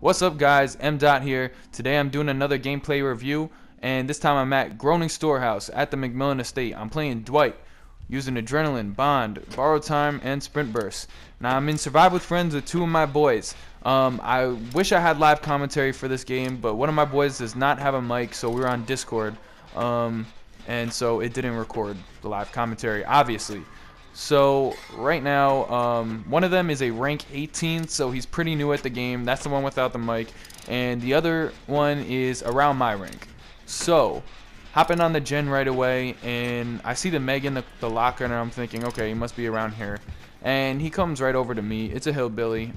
What's up guys, M. Dot here. Today I'm doing another gameplay review, and this time I'm at Groaning Storehouse at the McMillan Estate. I'm playing Dwight, using Adrenaline, Bond, Borrowed Time, and Sprint Burst. Now I'm in Survive with Friends with two of my boys. I wish I had live commentary for this game, but one of my boys does not have a mic, so we were on Discord, and so it didn't record the live commentary, obviously. So right now, one of them is a rank 18, so he's pretty new at the game. That's the one without the mic, and the other one is around my rank. So hopping on the gen right away, and I see the Meg in the locker, and I'm thinking, okay, he must be around here. And he comes right over to me. It's a hillbilly.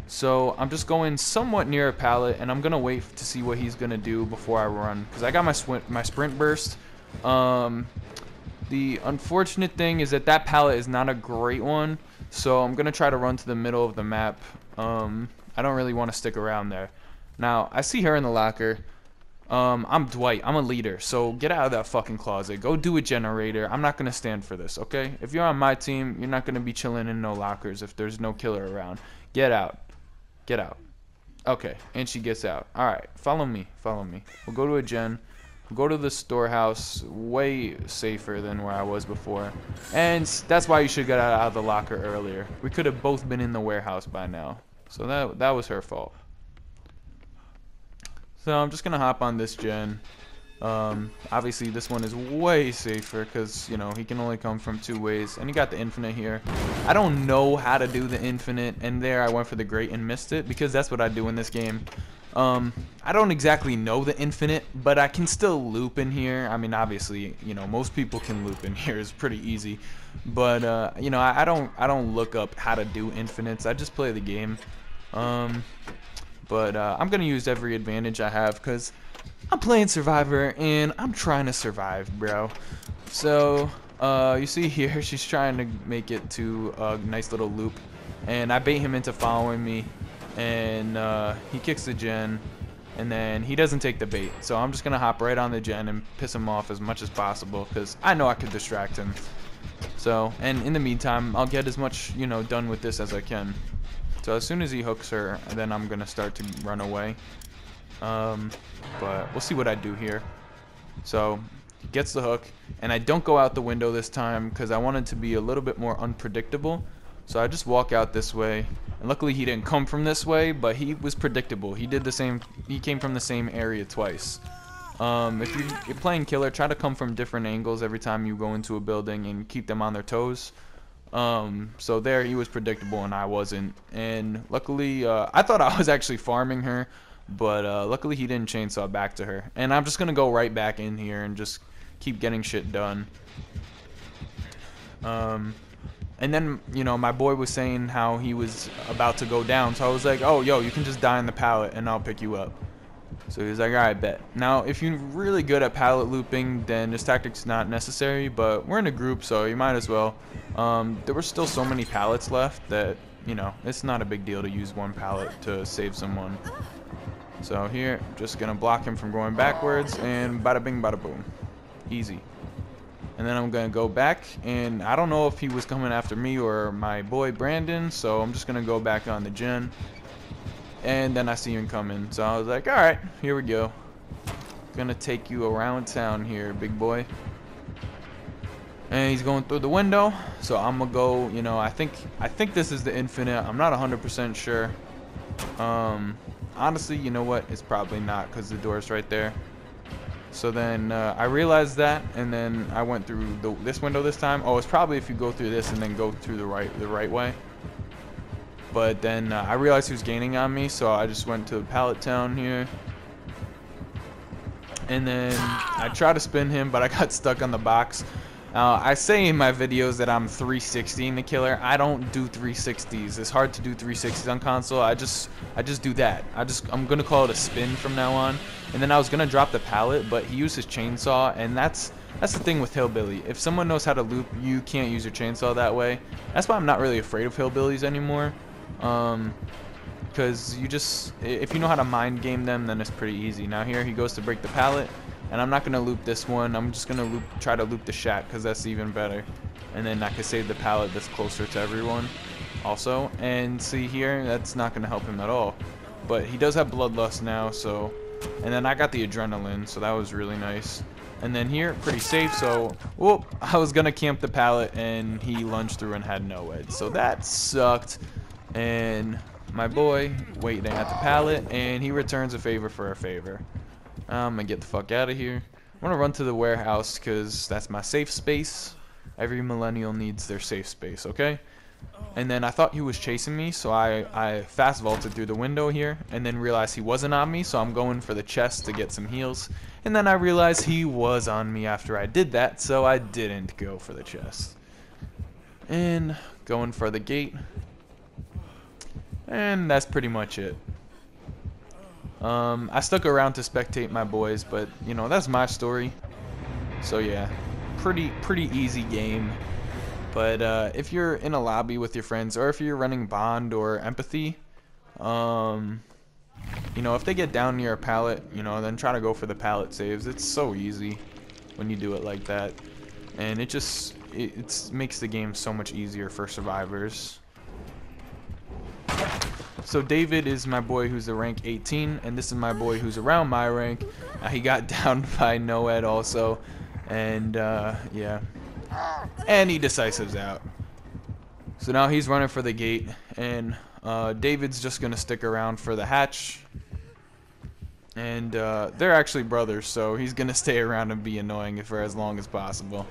So I'm just going somewhat near a pallet, and I'm gonna wait to see what he's gonna do before I run, because I got my sprint burst. The unfortunate thing is that pallet is not a great one, so I'm gonna try to run to the middle of the map. I don't really want to stick around there. Now I see her in the locker. I'm Dwight. I'm a leader, so get out of that fucking closet. Go do a generator. I'm not gonna stand for this, okay? If you're on my team, you're not gonna be chilling in no lockers if there's no killer around. Get out. Get out. Okay, and she gets out. Alright, follow me. Follow me. We'll go to a gen. Go to the storehouse, way safer than where I was before, and that's why you should get out of the locker earlier. We could have both been in the warehouse by now, so that was her fault. So I'm just gonna hop on this gen. Obviously this one is way safer because, you know, he can only come from two ways, and he got the infinite here. I don't know how to do the infinite, and there I went for the great and missed it, because that's what I do in this game. I don't exactly know the infinite, but I can still loop in here. I mean, obviously, you know, most people can loop in here. It's pretty easy, but you know, I don't look up how to do infinites. I just play the game. But I'm gonna use every advantage I have because I'm playing Survivor and I'm trying to survive, bro. So you see here, she's trying to make it to a nice little loop, and I bait him into following me. And he kicks the gen, and then he doesn't take the bait, so I'm just gonna hop right on the gen and piss him off as much as possible because I know I could distract him. So, and in the meantime, I'll get as much, you know, done with this as I can. So as soon as he hooks her, then I'm gonna start to run away. But we'll see what I do here. So he gets the hook, and I don't go out the window this time because I wanted to be a little bit more unpredictable. So I just walk out this way, and luckily he didn't come from this way, but he was predictable. He did the same. He came from the same area twice. If you're playing killer, try to come from different angles every time you go into a building and keep them on their toes. So there he was predictable and I wasn't. And luckily, I thought I was actually farming her, but luckily he didn't chainsaw back to her. And I'm just gonna go right back in here and just keep getting shit done. And then, you know, my boy was saying how he was about to go down, so I was like, oh, yo, you can just die in the pallet and I'll pick you up. So he was like, alright, bet. Now, if you're really good at pallet looping, then this tactic's not necessary, but we're in a group, so you might as well. There were still so many pallets left that, you know, it's not a big deal to use one pallet to save someone. So here, just gonna block him from going backwards, and bada bing, bada boom. Easy. And then I'm gonna go back, and I don't know if he was coming after me or my boy Brandon, so I'm just gonna go back on the gen. And then I see him coming, so I was like, alright, here we go. Gonna take you around town here, big boy. And he's going through the window, so I'm gonna go, you know, I think this is the infinite. I'm not 100% sure. Honestly, you know what, it's probably not, because the door's right there. So then I realized that, and then I went through this window this time. Oh, it's probably if you go through this and then go through the right way. But then I realized he was gaining on me, so I just went to Pallet Town here. And then I tried to spin him, but I got stuck on the box. I say in my videos that I'm 360ing the killer. I don't do 360s. It's hard to do 360s on console. I just do that. I'm gonna call it a spin from now on. And then I was gonna drop the pallet, but he used his chainsaw, and that's the thing with hillbilly. If someone knows how to loop, you can't use your chainsaw that way. That's why I'm not really afraid of hillbillies anymore. Because if you know how to mind game them, then it's pretty easy. Now here he goes to break the pallet, and I'm not gonna loop this one. I'm just gonna try to loop the shack, because that's even better. And then I can save the pallet that's closer to everyone also. And see here, that's not gonna help him at all. but he does have bloodlust now, so. And then I got the adrenaline, so that was really nice. And then here, pretty safe, so whoop, I was gonna camp the pallet and he lunged through and had no ed. So that sucked. And my boy waiting at the pallet, and he returns a favor for a favor. I'm gonna get the fuck out of here. I'm gonna run to the warehouse because that's my safe space. Every millennial needs their safe space, okay? And then I thought he was chasing me, so I fast vaulted through the window here, and then realized he wasn't on me, so I'm going for the chest to get some heals. And then I realized he was on me after I did that, so I didn't go for the chest. And going for the gate. And that's pretty much it. I stuck around to spectate my boys, but you know, that's my story. So yeah, pretty easy game. But if you're in a lobby with your friends, or if you're running Bond or Empathy, you know, if they get down near a pallet, you know, then try to go for the pallet saves. It's so easy when you do it like that, and it just it makes the game so much easier for survivors. So David is my boy who's a rank 18, and this is my boy who's around my rank. He got downed by Noed also, and yeah. And he decisives out. So now he's running for the gate, and David's just gonna stick around for the hatch. And they're actually brothers, so he's gonna stay around and be annoying for as long as possible,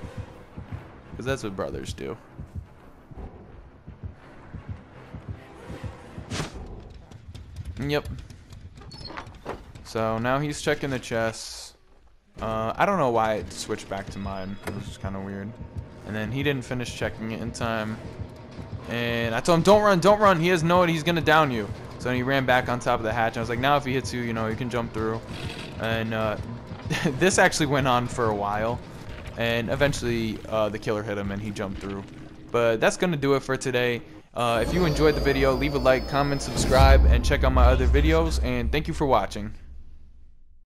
because that's what brothers do. Yep. So now he's checking the chests. I don't know why it switched back to mine. It was just kind of weird. And then he didn't finish checking it in time. And I told him, don't run, don't run. He has no, he's going to down you. So he ran back on top of the hatch. I was like, now if he hits you, you know, you can jump through. And this actually went on for a while. And eventually the killer hit him and he jumped through. But that's going to do it for today. If you enjoyed the video, leave a like, comment, subscribe, and check out my other videos. And thank you for watching.